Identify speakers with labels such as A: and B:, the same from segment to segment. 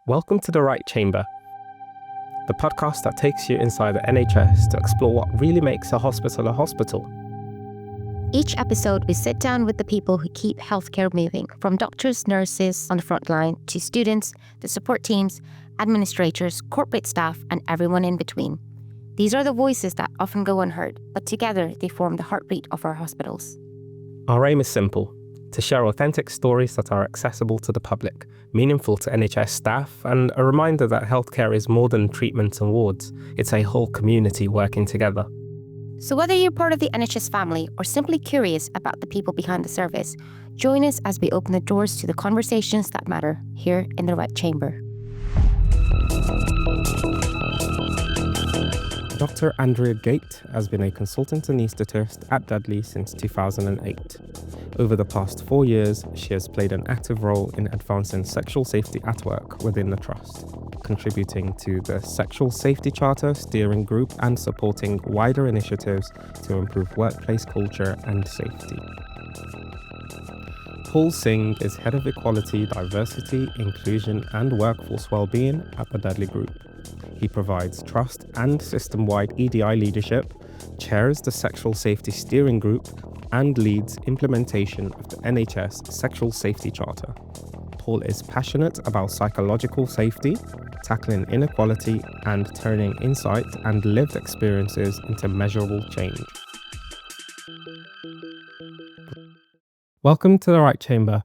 A: Welcome to The Right Chamber, the podcast that takes you inside the NHS to explore what really makes a hospital a hospital.
B: Each episode, we sit down with the people who keep healthcare moving, from doctors, nurses on the front line, to students, the support teams, administrators, corporate staff, and everyone in between. These are the voices that often go unheard, but together they form the heartbeat of our hospitals.
A: Our aim is simple: to share authentic stories that are accessible to the public, meaningful to NHS staff, and a reminder that healthcare is more than treatments and wards. It's a whole community working together.
B: So whether you're part of the NHS family or simply curious about the people behind the service, join us as we open the doors to the conversations that matter here in the Right Chamber.
A: Dr. Andrea Gait has been a consultant anaesthetist at Dudley since 2008. Over the past 4 years, she has played an active role in advancing sexual safety at work within the Trust, contributing to the Sexual Safety Charter steering group and supporting wider initiatives to improve workplace culture and safety. Singh is Head of Equality, Diversity, Inclusion and Workforce Wellbeing at the Dudley Group. He provides trust and system-wide EDI leadership, chairs the Sexual Safety Steering Group, and leads implementation of the NHS Sexual Safety Charter. Paul is passionate about psychological safety, tackling inequality, and turning insight and lived experiences into measurable change. Welcome to The Right Chamber.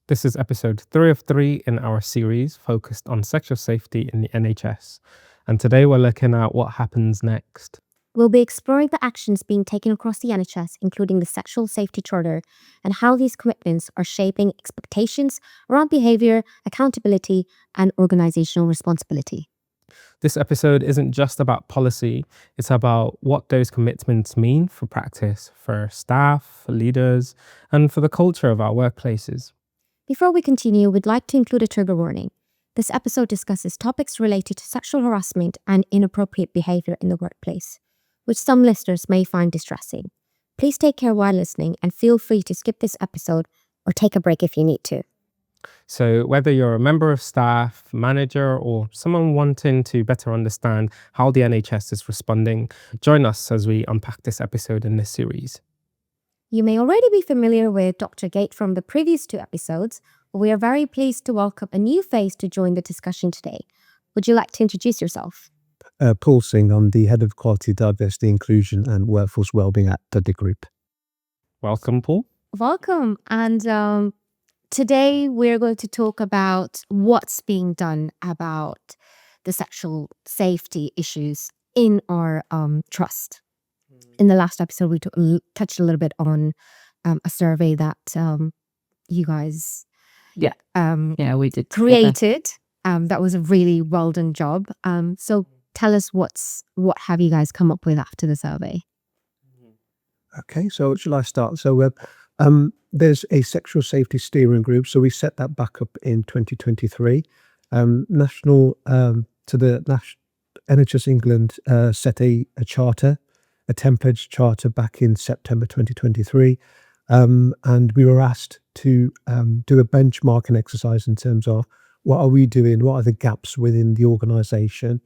A: This is episode 3 of 3 in our series focused on sexual safety in the NHS. And today we're looking at what happens next.
C: We'll be exploring the actions being taken across the NHS, including the Sexual Safety Charter, and how these commitments are shaping expectations around behaviour, accountability, and organisational responsibility.
A: This episode isn't just about policy, it's about what those commitments mean for practice, for staff, for leaders, and for the culture of our workplaces.
C: Before we continue, we'd like to include a trigger warning. This episode discusses topics related to sexual harassment and inappropriate behaviour in the workplace, which some listeners may find distressing. Please take care while listening and feel free to skip this episode or take a break if you need to.
A: So whether you're a member of staff, manager, or someone wanting to better understand how the NHS is responding, join us as we unpack this episode in this series.
C: You may already be familiar with Dr. Gait from the previous 2 episodes, but we are very pleased to welcome a new face to join the discussion today. Would you like to introduce yourself?
D: Paul Singh. I'm the Head of Equality, Diversity, Inclusion and Workforce Wellbeing at Dudley Group.
A: Welcome, Paul.
C: Welcome. And today we're going to talk about what's being done about the sexual safety issues in our trust. In the last episode, we touched a little bit on a survey that you guys
E: we did
C: created. That was a really well done job. So tell us what have you guys come up with after the survey?
D: Okay, so shall I start? So there's a sexual safety steering group. So we set that back up in 2023. NHS England set a charter, a template charter back in September 2023. And we were asked to do a benchmarking exercise in terms of what are we doing, what are the gaps within the organisation.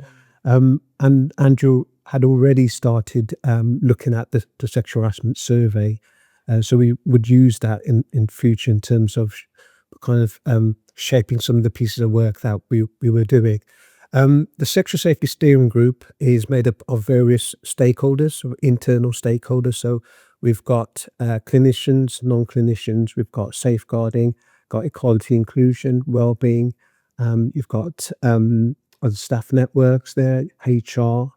D: And Andrew had already started looking at the sexual harassment survey. So we would use that in future in terms of kind of shaping some of the pieces of work that we were doing. The Sexual Safety Steering Group is made up of various stakeholders, internal stakeholders. So we've got clinicians, non-clinicians, we've got safeguarding, got equality, inclusion, wellbeing. You've got other staff networks there, HR,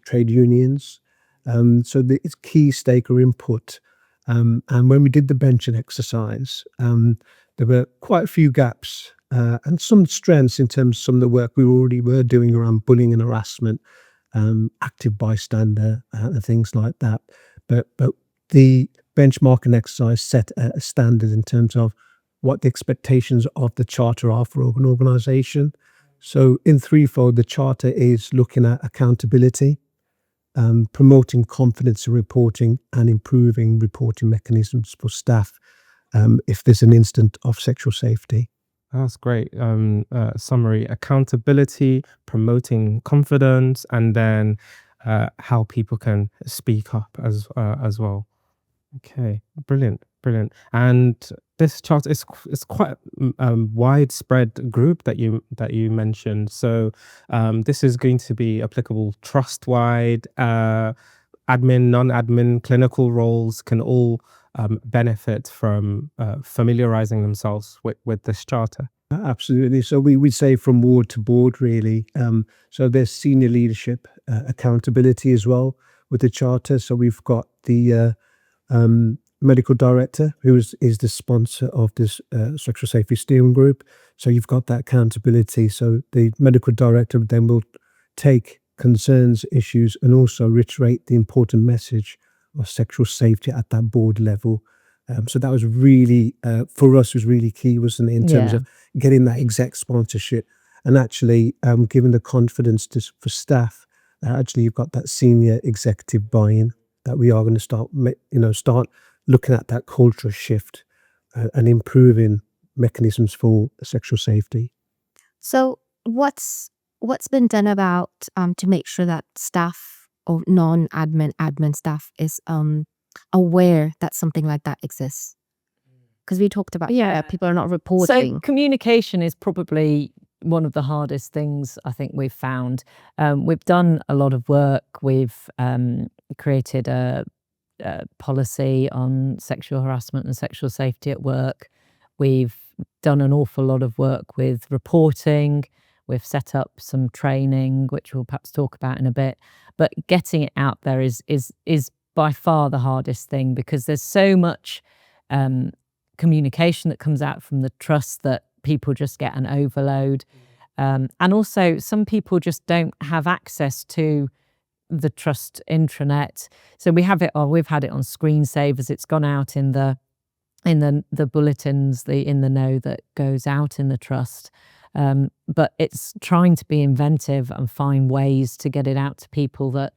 D: trade unions. So it's key stakeholder input. And when we did the benching exercise, there were quite a few gaps and some strengths in terms of some of the work we already were doing around bullying and harassment, active bystander and things like that. But the benchmarking exercise set a standard in terms of what the expectations of the charter are for an organisation. So in threefold, the charter is looking at accountability, promoting confidence in reporting and improving reporting mechanisms for staff if there's an incident of sexual safety.
A: That's great. Summary: accountability, promoting confidence, and then how people can speak up as well. Okay, brilliant, brilliant. And this chart is quite widespread group that you mentioned. So this is going to be applicable trust wide. Admin, non-admin, clinical roles can all benefit from familiarizing themselves with this charter.
D: Absolutely. So we say from ward to board, really. So there's senior leadership accountability as well with the charter. So we've got the medical director, who is the sponsor of this sexual safety steering group. So you've got that accountability. So the medical director then will take concerns, issues, and also reiterate the important message of sexual safety at that board level. So that was really, for us, was really key, wasn't it, in terms
E: Yeah.
D: of getting that exec sponsorship and actually giving the confidence for staff that actually you've got that senior executive buy-in, that we are going to start looking at that cultural shift and improving mechanisms for sexual safety.
C: So what's been done about to make sure that staff or admin staff is aware that something like that exists? Because we talked about people are not
E: So
C: reporting.
E: communication is probably one of the hardest things I think we've found. We've done a lot of work. We've created a policy on sexual harassment and sexual safety at work. We've done an awful lot of work with reporting. We've set up some training, which we'll perhaps talk about in a bit. But getting it out there is by far the hardest thing, because there's so much communication that comes out from the trust that people just get an overload. And also some people just don't have access to the trust intranet. So we have it, or we've had it on screensavers. It's gone out in the bulletins, in the know that goes out in the trust. But it's trying to be inventive and find ways to get it out to people that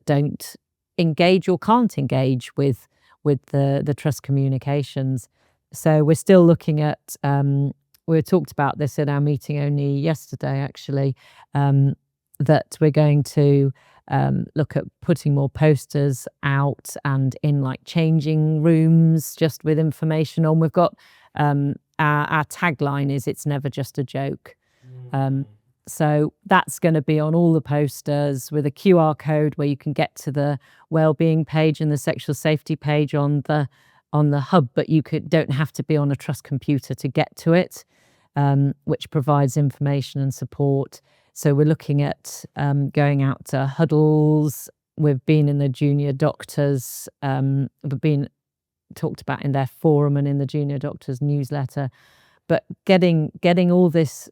E: don't engage or can't engage with the trust communications. So we're still looking at, we talked about this in our meeting only yesterday, actually, that we're going to look at putting more posters out and in like changing rooms just with information on. We've got our tagline is "It's never just a joke." So that's going to be on all the posters with a QR code where you can get to the wellbeing page and the sexual safety page on the hub, but you don't have to be on a trust computer to get to it, which provides information and support. So we're looking at going out to huddles. We've been in the junior doctors. We've been talked about in their forum and in the junior doctors newsletter. But getting all this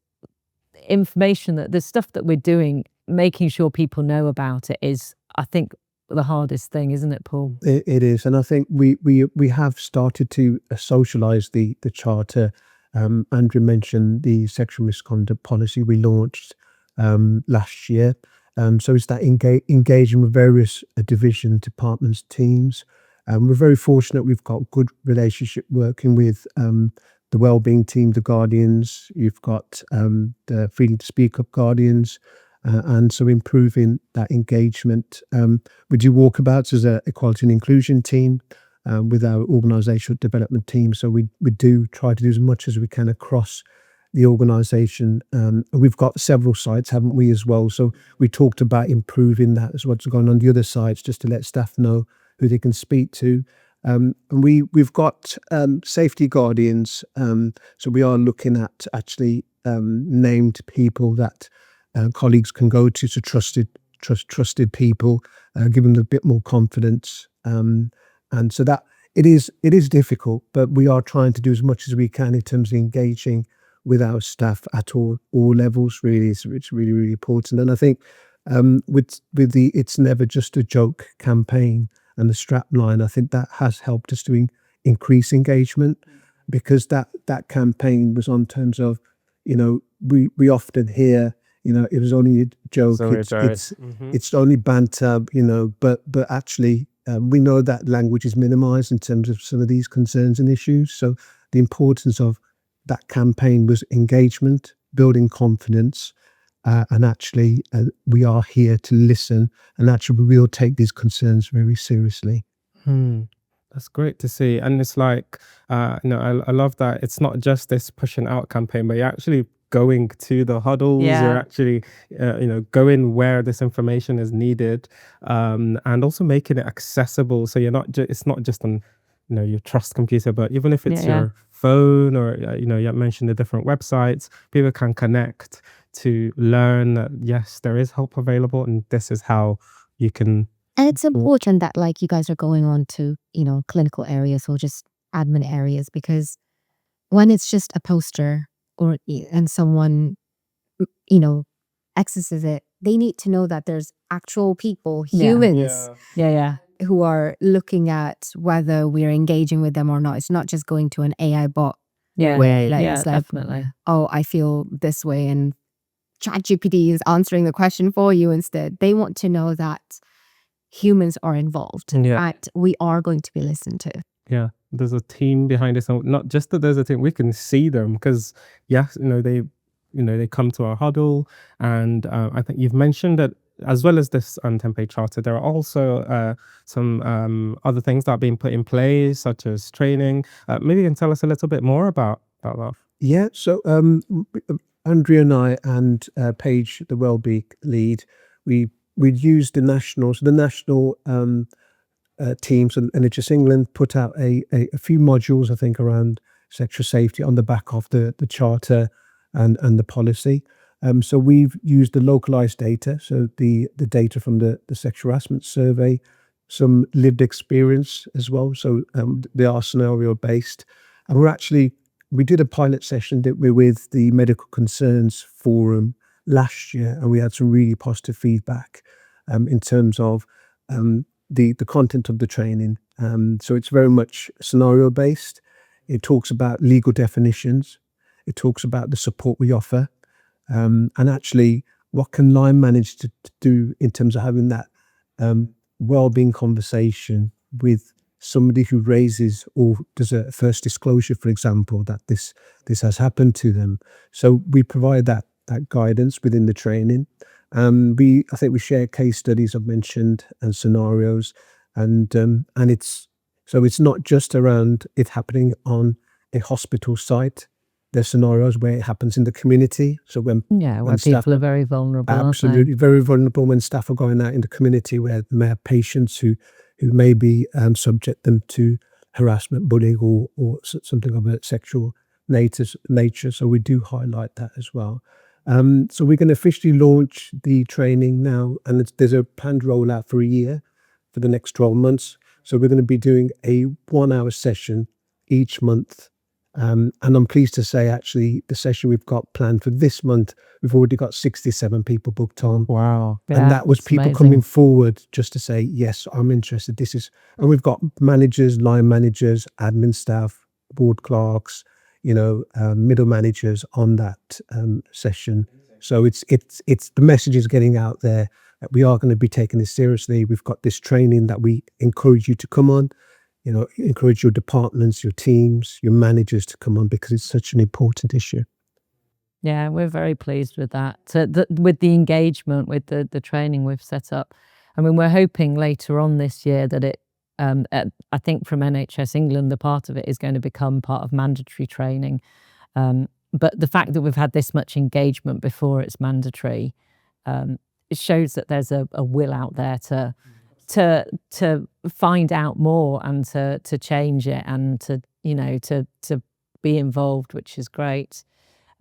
E: information, that the stuff that we're doing, making sure people know about it is, I think, the hardest thing, isn't it, Paul?
D: It is, and I think we have started to socialise the charter. Andrea mentioned the sexual misconduct policy we launched last year. So it's that engaging with various division departments, teams. We're very fortunate we've got good relationship working with the wellbeing team, the Guardians. You've got the Freedom to Speak Up Guardians, and so improving that engagement. We do Walkabouts as an equality and inclusion team with our organisational development team. So we do try to do as much as we can across the organisation. We've got several sites, haven't we, as well? So we talked about improving that as what's going on the other sites, just to let staff know who they can speak to. And we've got safety guardians. So we are looking at actually named people that colleagues can go to, so trusted people, give them a bit more confidence. And so that it is difficult, but we are trying to do as much as we can in terms of engaging with our staff at all levels. Really, it's really, really important. And I think with the "It's Never Just a Joke" campaign and the strap line, I think that has helped us to increase engagement, because that campaign was on terms of, we often hear, it was only a joke, it's only banter, but actually we know that language is minimized in terms of some of these concerns and issues. So the importance of that campaign was engagement, building confidence, and actually we are here to listen, and actually we will take these concerns very seriously.
A: That's great to see. And it's like, I love that it's not just this pushing out campaign, but you're actually going to the huddles, you're
E: Yeah.
A: actually, going where this information is needed, and also making it accessible. So you're not it's not just on, your trust computer, but even if it's
E: Yeah, yeah.
A: your phone or, you mentioned the different websites, people can connect to learn that, yes, there is help available and this is how you can.
C: And it's important that like you guys are going on to, clinical areas or just admin areas, because when it's just a poster or and someone, accesses it, they need to know that there's actual people,
E: Yeah.
C: humans,
E: Yeah.
C: who are looking at whether we're engaging with them or not. It's not just going to an AI bot
E: Yeah.
C: where
E: Yeah,
C: it's like,
E: definitely.
C: oh, I feel this way, and ChatGPT is answering the question for you instead. They want to know that humans are involved
A: Yeah.
C: and we are going to be listened to.
A: Yeah, there's a team behind this. And not just that there's a team, we can see them because, yes, they come to our huddle. And I think you've mentioned that as well as this Template Charter, there are also some other things that are being put in place, such as training. Maybe you can tell us a little bit more about that.
D: Yeah, so Andrea and I and Paige, the Wellbeing lead, we'd used the national teams, and NHS England put out a few modules, I think, around sexual safety on the back of the charter and the policy. So we've used the localized data, so the data from the sexual harassment survey, some lived experience as well. So they are scenario based, and we did a pilot session with the Medical Concerns Forum last year, and we had some really positive feedback in terms of the content of the training. So it's very much scenario based. It talks about legal definitions. It talks about the support we offer, and actually what can line manage to do in terms of having that well-being conversation with somebody who raises or does a first disclosure, for example, that this has happened to them. So we provide that guidance within the training. I think we share case studies I've mentioned and scenarios, and it's not just around it happening on a hospital site. There's scenarios where it happens in the community. So when staff
E: People are very vulnerable,
D: absolutely very vulnerable, when staff are going out in the community where they may have patients who maybe subject them to harassment, bullying, or something of a sexual nature. So we do highlight that as well. So we're going to officially launch the training now, and there's a planned rollout for a year for the next 12 months. So we're going to be doing a 1-hour session each month. And I'm pleased to say, actually, the session we've got planned for this month, we've already got 67 people booked on.
A: Wow.
D: And that was people coming forward just to say, yes, I'm interested. And we've got managers, line managers, admin staff, board clerks, middle managers on that session. So it's the message is getting out there that we are going to be taking this seriously. We've got this training that we encourage you to come on. Encourage your departments, your teams, your managers to come on, because it's such an important issue.
E: Yeah, we're very pleased with that. With the engagement, with the training we've set up. I mean, we're hoping later on this year that it, I think from NHS England, the part of it is going to become part of mandatory training. But the fact that we've had this much engagement before it's mandatory, it shows that there's a will out there to find out more and to change it and to be involved, which is great.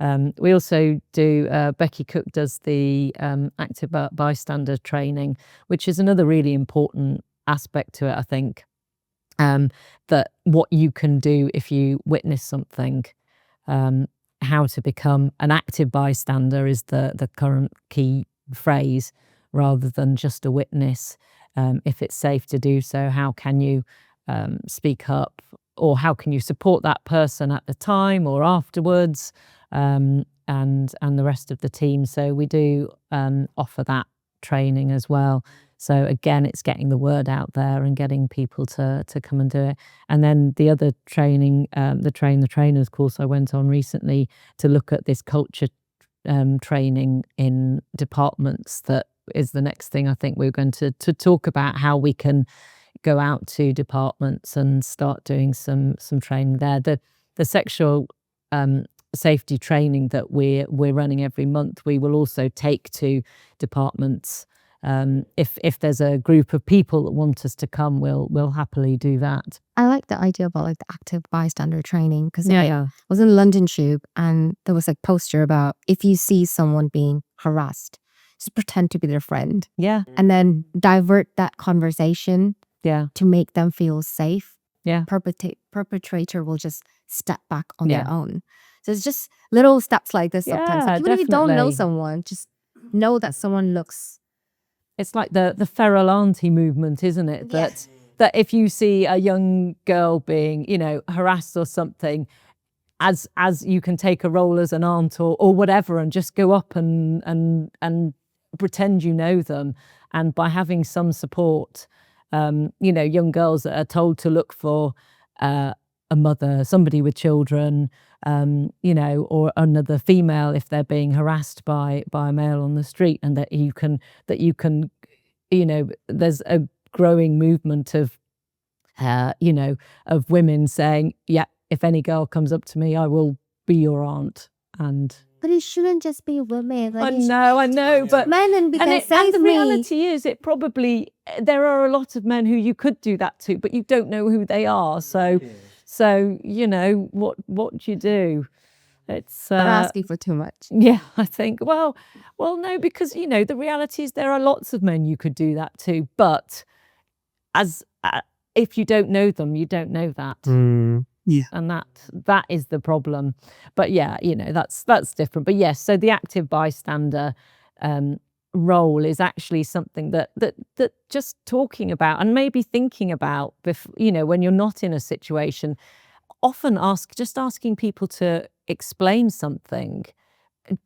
E: We also do, Becky Cook does the active bystander training, which is another really important aspect to it, I think, that what you can do if you witness something, how to become an active bystander is the current key phrase, rather than just a witness. If it's safe to do so, how can you speak up, or how can you support that person at the time or afterwards, and the rest of the team. So we do offer that training as well. So again, it's getting the word out there and getting people to come and do it. And then the other training, the Train the Trainers course I went on recently to look at this culture training in departments. That is the next thing I think we're going to talk about, how we can go out to departments and start doing some training there. The sexual safety training that we're running every month, we will also take to departments. If there's a group of people that want us to come, we'll happily do that.
C: I like the idea about like the active bystander training, because I was in London Tube and there was a poster about if you see someone being harassed, just pretend to be their friend.
E: Yeah.
C: And then divert that conversation to make them feel safe.
E: Yeah.
C: Perpetrator will just step back on their own. So it's just little steps like this sometimes. Like, even if you don't know someone, just know that someone looks.
E: It's like the feral auntie movement, isn't it? That if you see a young girl being, harassed or something, as you can take a role as an aunt or whatever, and just go up and pretend you know them. And by having some support, young girls that are told to look for a mother, somebody with children, or another female if they're being harassed by a male on the street, and that you can, there's a growing movement of, of women saying, yeah, if any girl comes up to me, I will be your aunt.
C: But it shouldn't just be women. Like,
E: I know, but
C: men and
E: the reality is, there are a lot of men who you could do that to, but you don't know who they are. So what do you do? It's
C: asking for too much.
E: Yeah, I think. Well, no, because the reality is there are lots of men you could do that to, but if you don't know them, you don't know that.
D: Yeah,
E: and that is the problem. But yeah, that's different. But yes, so the active bystander role is actually something that just talking about and maybe thinking about, when you're not in a situation, often asking people to explain something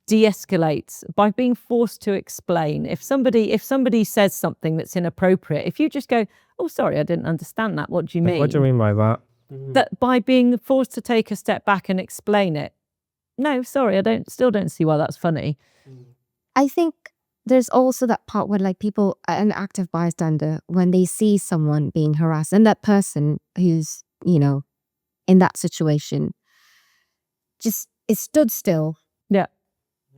E: de-escalates by being forced to explain. If somebody says something that's inappropriate, if you just go, oh, sorry, I didn't understand that. What do you mean?
A: What do you mean by that?
E: That by being forced to take a step back and explain it. No, sorry, I still don't see why that's funny.
C: I think there's also that part where like people, an active bystander, when they see someone being harassed and that person who's, in that situation, just is stood still.
E: Yeah.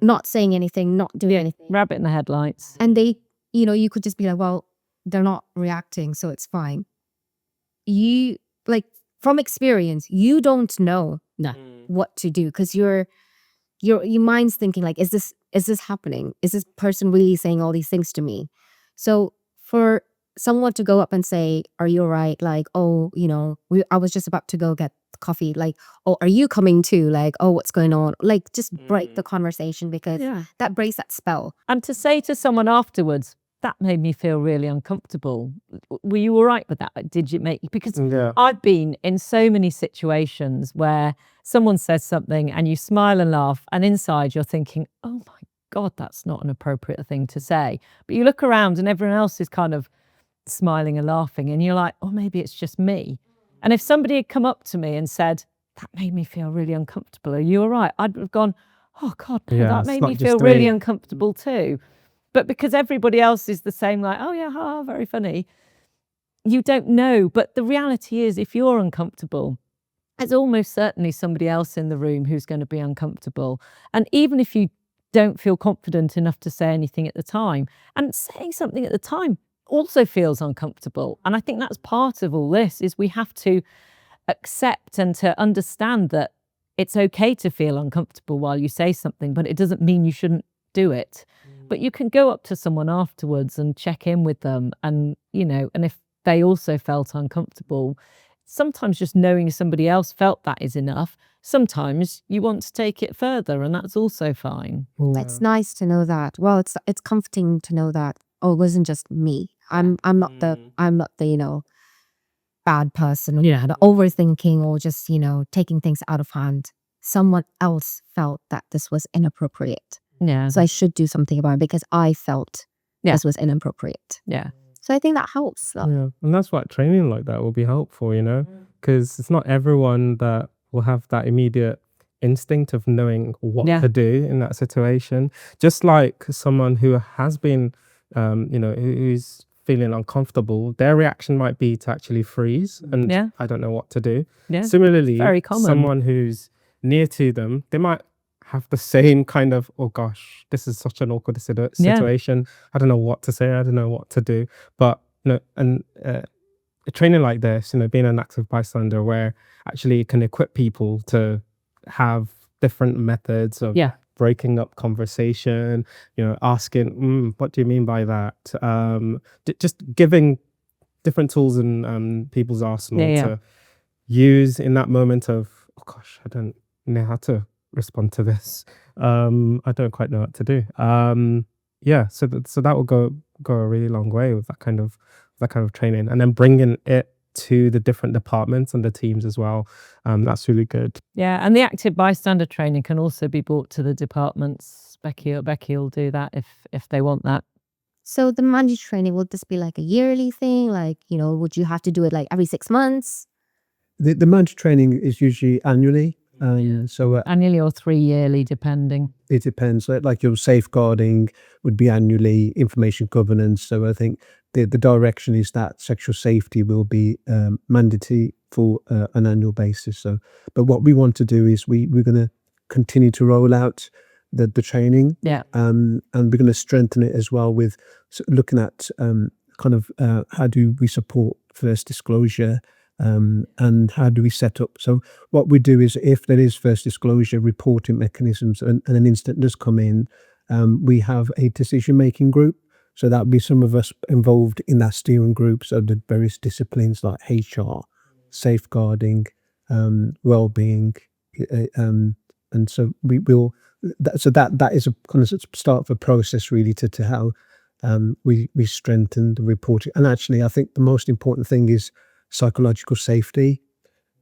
C: Not saying anything, not doing anything.
E: Rabbit in the headlights.
C: And they, you could just be like, well, they're not reacting, so it's fine. You, like, from experience, you don't know what to do, because your mind's thinking like, is this happening? Is this person really saying all these things to me? So for someone to go up and say, are you all right? Like, oh, I was just about to go get coffee. Like, oh, are you coming too? Like, oh, what's going on? Like, just break the conversation, because that breaks that spell.
E: And to say to someone afterwards, that made me feel really uncomfortable. Were you all right with that? Did you make... Because I've been in so many situations where someone says something and you smile and laugh, and inside you're thinking, oh my God, that's not an appropriate thing to say. But you look around and everyone else is kind of smiling and laughing, and you're like, oh, maybe it's just me. And if somebody had come up to me and said, that made me feel really uncomfortable, are you all right? I'd have gone, oh God, no, that made me feel really uncomfortable too. But because everybody else is the same, like, oh yeah, very funny, you don't know. But the reality is, if you're uncomfortable, there's almost certainly somebody else in the room who's going to be uncomfortable. And even if you don't feel confident enough to say anything at the time, and saying something at the time also feels uncomfortable. And I think that's part of all this, is we have to accept and to understand that it's okay to feel uncomfortable while you say something, but it doesn't mean you shouldn't do it. But you can go up to someone afterwards and check in with them, and and if they also felt uncomfortable, sometimes just knowing somebody else felt that is enough. Sometimes you want to take it further, and that's also fine.
C: It's nice to know that. Well, it's comforting to know that, oh, it wasn't just me. I'm not the bad person, the overthinking or just taking things out of hand. Someone else felt that this was inappropriate.
E: Yeah.
C: So I should do something about it, because I felt this was inappropriate.
E: Yeah.
C: So I think that helps.
A: Yeah, and that's why training like that will be helpful, because it's not everyone that will have that immediate instinct of knowing what
E: Yeah.
A: to do in that situation. Just like someone who has been, who's feeling uncomfortable, their reaction might be to actually freeze and
E: Yeah.
A: I don't know what to do.
E: Yeah.
A: Similarly,
E: Very common.
A: someone who's near to them, they might have the same kind of, oh gosh, this is such an awkward situation. I don't know what to say. I don't know what to do. But a training like this, being an active bystander, where actually it can equip people to have different methods of
E: Yeah.
A: breaking up conversation, asking, what do you mean by that? Just giving different tools in people's arsenal to use in that moment of, oh gosh, I don't know how to respond to this. I don't quite know what to do. So that will go a really long way with that kind of training, and then bringing it to the different departments and the teams as well. That's really good.
E: Yeah, and the active bystander training can also be brought to the departments. Becky will do that if they want that.
C: So the mandatory training, will this be like a yearly thing? Like, would you have to do it like every 6 months?
D: The mandatory training is usually annually. So
E: Annually or 3 yearly, depending.
D: it depends. Like your safeguarding would be annually, information governance. So I think the direction is that sexual safety will be mandatory for an annual basis. So, but what we want to do is we're going to continue to roll out the training.
E: Yeah.
D: And we're going to strengthen it as well with looking at how do we support first disclosure. And how do we set up? So what we do is, if there is first disclosure reporting mechanisms and an incident does come in, we have a decision-making group. So that would be some of us involved in that steering group. So the various disciplines like HR, safeguarding, well-being, and so we will. That is a kind of start of a process really to how we strengthen the reporting. And actually, I think the most important thing is psychological safety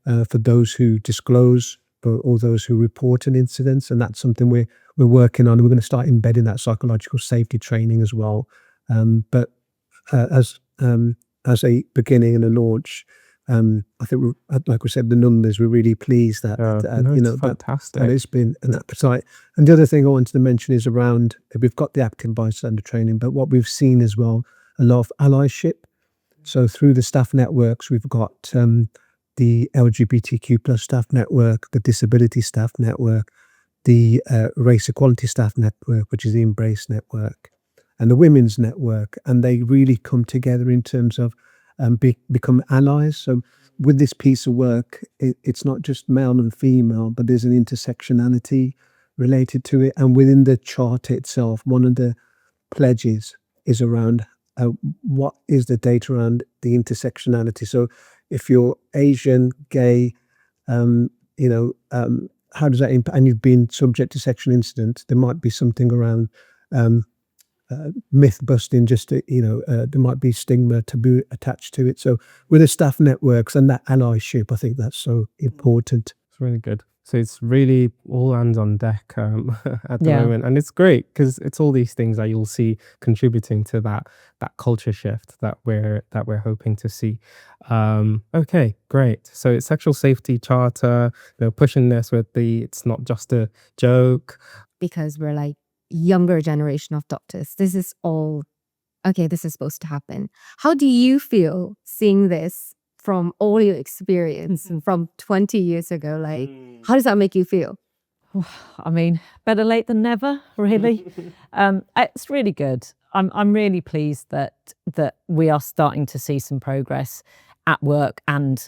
D: for those who disclose or those who report an incident, and that's something we're working on. We're going to start embedding that psychological safety training as well. But as a beginning and a launch, I think, like we said, the numbers, we're really pleased that
A: it's fantastic.
D: that it's been an appetite. And the other thing I wanted to mention is around, we've got the active bystander training, but what we've seen as well, a lot of allyship. So through the staff networks, we've got the LGBTQ plus staff network, the disability staff network, the race equality staff network, which is the Embrace network, and the women's network. And they really come together in terms of become allies. So with this piece of work, it's not just male and female, but there's an intersectionality related to it. And within the charter itself, one of the pledges is around what is the data around the intersectionality. So if you're Asian, gay, how does that impact? And you've been subject to sexual incident, there might be something around myth busting, there might be stigma, taboo attached to it. So with the staff networks and that allyship, I think that's so important.
A: It's really good. So it's really all hands on deck at the
E: Yeah.
A: moment, and it's great because it's all these things that you'll see contributing to that culture shift that we're hoping to see. Okay, great. So it's sexual safety charter. Pushing this with it's not just a joke.
C: Because we're like younger generation of doctors. This is all, okay, this is supposed to happen. How do you feel seeing this from all your experience from 20 years ago? Like, how does that make you feel?
E: I mean, better late than never, really. It's really good. I'm really pleased that we are starting to see some progress at work and,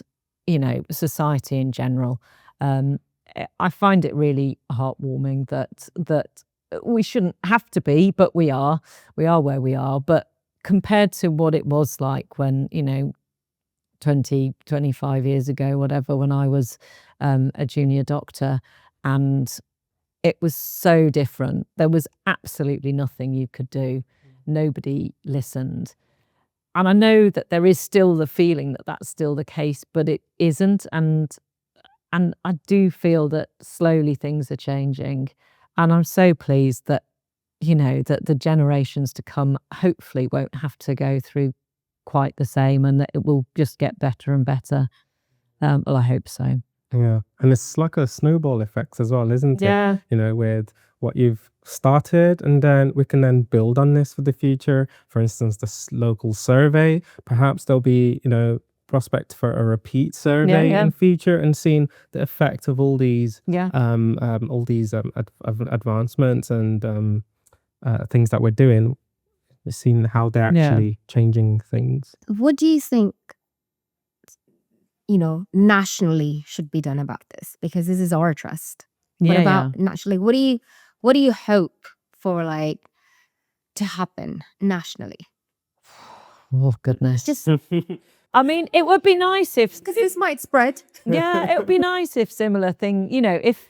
E: society in general. I find it really heartwarming that we shouldn't have to be, but we are where we are. But compared to what it was like when, 20, 25 years ago, whatever, when I was a junior doctor, and it was so different. There was absolutely nothing you could do. Nobody listened. And I know that there is still the feeling that that's still the case, but it isn't. And I do feel that slowly things are changing. And I'm so pleased that, that the generations to come hopefully won't have to go through quite the same and that it will just get better and better. Well, I hope so.
A: Yeah, and it's like a snowball effect as well, isn't it?
E: Yeah.
A: With what you've started, and then we can then build on this for the future. For instance, this local survey, perhaps there'll be, prospect for a repeat survey
E: yeah.
A: in future, and seeing the effect of all these
E: Yeah.
A: advancements and things that we're doing, seeing how they're actually changing things.
C: What do you think, nationally should be done about this? Because this is our trust. What about nationally? What do you hope for to happen nationally?
E: Oh goodness.
C: Just
E: I mean, it would be nice if
C: because this might spread.
E: Yeah, it would be nice if similar thing, if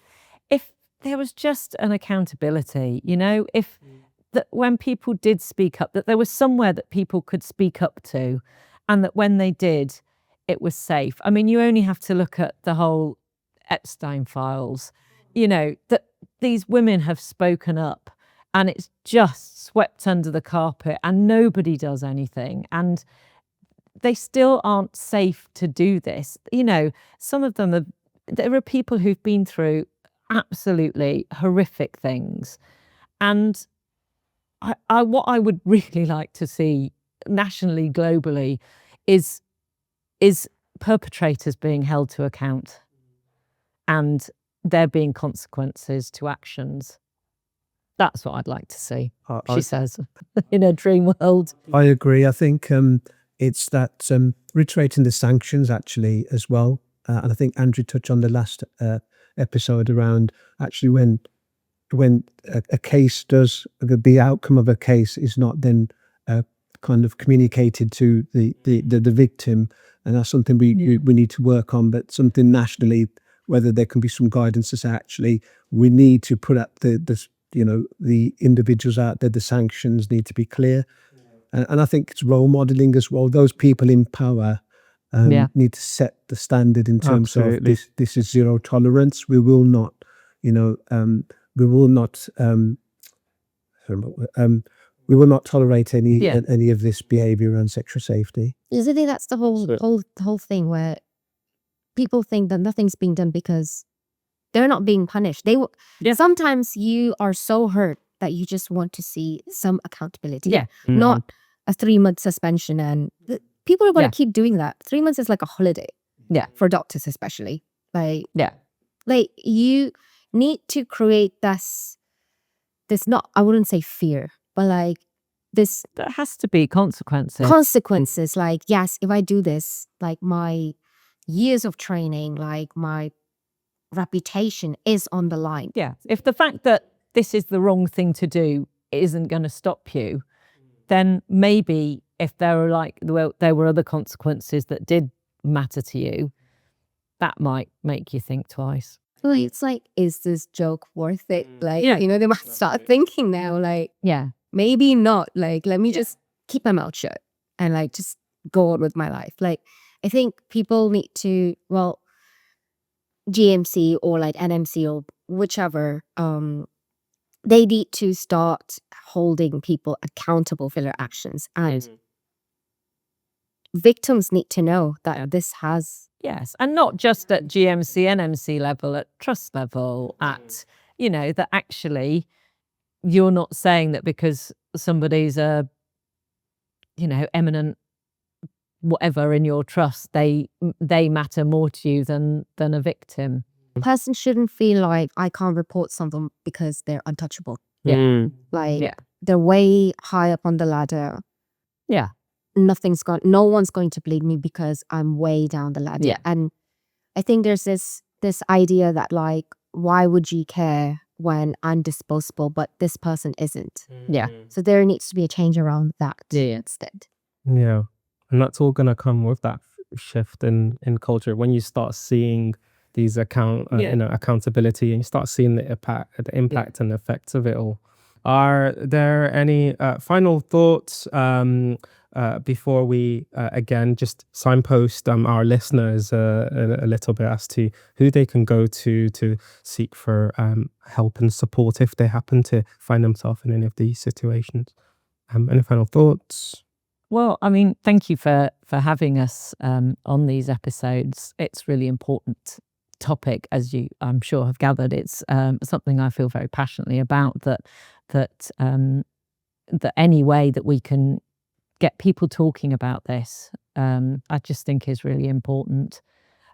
E: there was just an accountability, if that when people did speak up, that there was somewhere that people could speak up to, and that when they did, it was safe. I mean, you only have to look at the whole Epstein files, that these women have spoken up and it's just swept under the carpet and nobody does anything. And they still aren't safe to do this. Some of them there are people who've been through absolutely horrific things. And what I would really like to see nationally, globally, is perpetrators being held to account and there being consequences to actions. That's what I'd like to see, she says, in a dream world.
D: I agree. I think it's that reiterating the sanctions actually as well. And I think Andrew touched on the last episode around actually when a case does, the outcome of a case is not then kind of communicated to the victim, and that's something we need to work on. But something nationally, whether there can be some guidance to say actually we need to put up the individuals out there, the sanctions need to be clear. And I think it's role modeling as well. Those people in power need to set the standard in terms of this is zero tolerance. We will not, we will not tolerate any of this behavior around sexual safety.
C: I think that's the whole thing where people think that nothing's being done because they're not being punished. Sometimes you are so hurt that you just want to see some accountability.
E: Yeah.
C: Not a 3-month suspension, and people are going to keep doing that. 3 months is like a holiday.
E: Yeah.
C: For doctors especially. You need to create this not, I wouldn't say fear, but this.
E: There has to be consequences.
C: Consequences, yes, if I do this, my years of training, my reputation is on the line.
E: Yeah. If the fact that this is the wrong thing to do isn't going to stop you, then maybe if there were other consequences that did matter to you, that might make you think twice.
C: Well, it's is this joke worth it? They might start thinking now, maybe not. Let me just keep my mouth shut and just go on with my life. I think people need to, GMC or NMC or whichever, they need to start holding people accountable for their actions. And victims need to know that this has...
E: Yes, and not just at GMC, NMC level, at trust level, at, that actually you're not saying that because somebody's a, eminent whatever in your trust, they matter more to you than a victim.
C: A person shouldn't feel like I can't report something because they're untouchable.
E: Yeah.
C: They're way high up on the ladder.
E: Yeah.
C: No one's going to believe me because I'm way down the ladder.
E: Yeah.
C: And I think there's this idea that why would you care when I'm disposable, but this person isn't?
E: Yeah.
C: So there needs to be a change around that instead.
A: Yeah. And that's all going to come with that shift in culture. When you start seeing these accountability, and you start seeing the impact and effects of it all. Are there any final thoughts before we again just signpost our listeners a little bit as to who they can go to seek for help and support if they happen to find themselves in any of these situations? Any final thoughts?
E: Well, I mean, thank you for having us on these episodes. It's really important topic, as you, I'm sure, have gathered. It's something I feel very passionately about, that any way that we can get people talking about this, I just think is really important.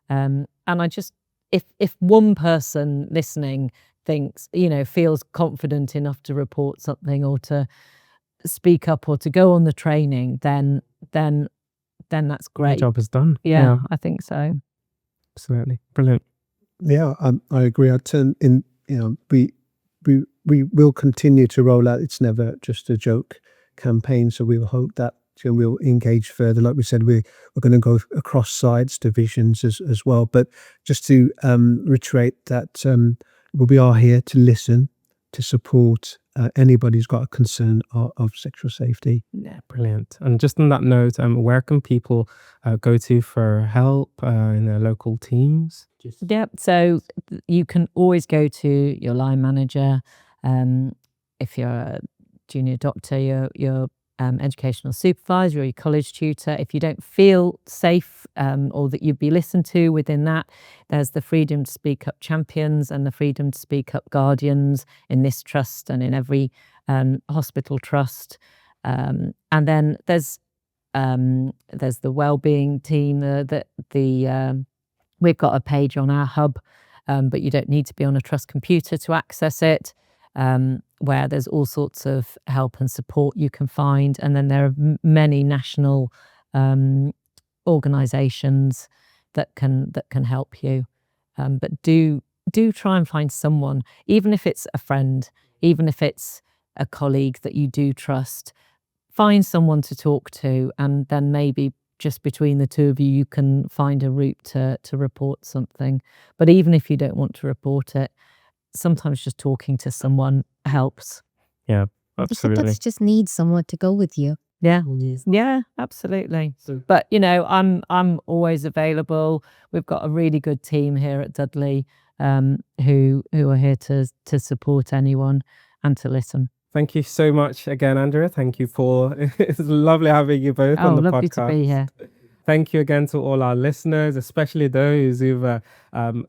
E: And I just, if one person listening thinks, feels confident enough to report something or to speak up or to go on the training, then that's great.
A: The job is done.
E: Yeah, I think so.
A: Absolutely. Brilliant.
D: Yeah, I agree. I turn in, we will continue to roll out. It's never just a joke campaign. So we will hope that we'll engage further. Like we said, we're going to go across sides, divisions as well. But just to reiterate that we are here to listen, to support anybody who's got a concern of sexual safety.
A: Yeah, brilliant. And just on that note, where can people go to for help in their local teams?
E: Yep. So you can always go to your line manager. If you're a junior doctor, your educational supervisor or your college tutor. If you don't feel safe or that you'd be listened to within that, there's the Freedom to Speak Up champions and the Freedom to Speak Up guardians in this trust and in every hospital trust. And then there's the wellbeing team. We've got a page on our hub, but you don't need to be on a trust computer to access it. Where there's all sorts of help and support you can find. And then there are many national organisations that can help you. But do try and find someone, even if it's a friend, even if it's a colleague that you do trust, find someone to talk to, and then maybe just between the two of you, you can find a route to report something. But even if you don't want to report it, sometimes just talking to someone helps.
A: Yeah, absolutely.
C: Sometimes just need someone to go with you.
E: Yeah, absolutely. But I'm always available. We've got a really good team here at Dudley who are here to support anyone and to listen.
A: Thank you so much again, Andrea. Thank you, Paul. It's lovely having you both on the podcast.
E: Lovely to be here.
A: Thank you again to all our listeners, especially those who've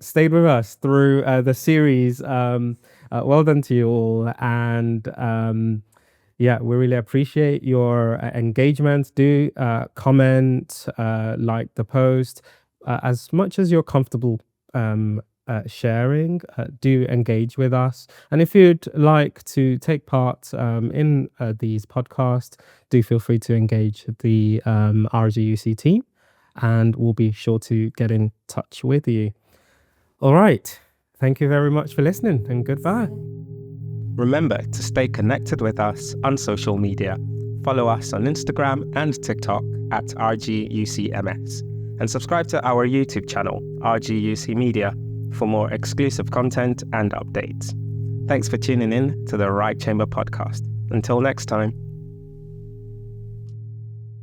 A: stayed with us through the series. Well done to you all. And we really appreciate your engagement. Do comment, like the post, as much as you're comfortable sharing. Do engage with us. And if you'd like to take part in these podcasts, do feel free to engage the RGUC team, and we'll be sure to get in touch with you. All right. Thank you very much for listening, and goodbye. Remember to stay connected with us on social media. Follow us on Instagram and TikTok at RGUCMS, and subscribe to our YouTube channel, RGUC Media, for more exclusive content and updates. Thanks for tuning in to the Right Chamber podcast. Until next time.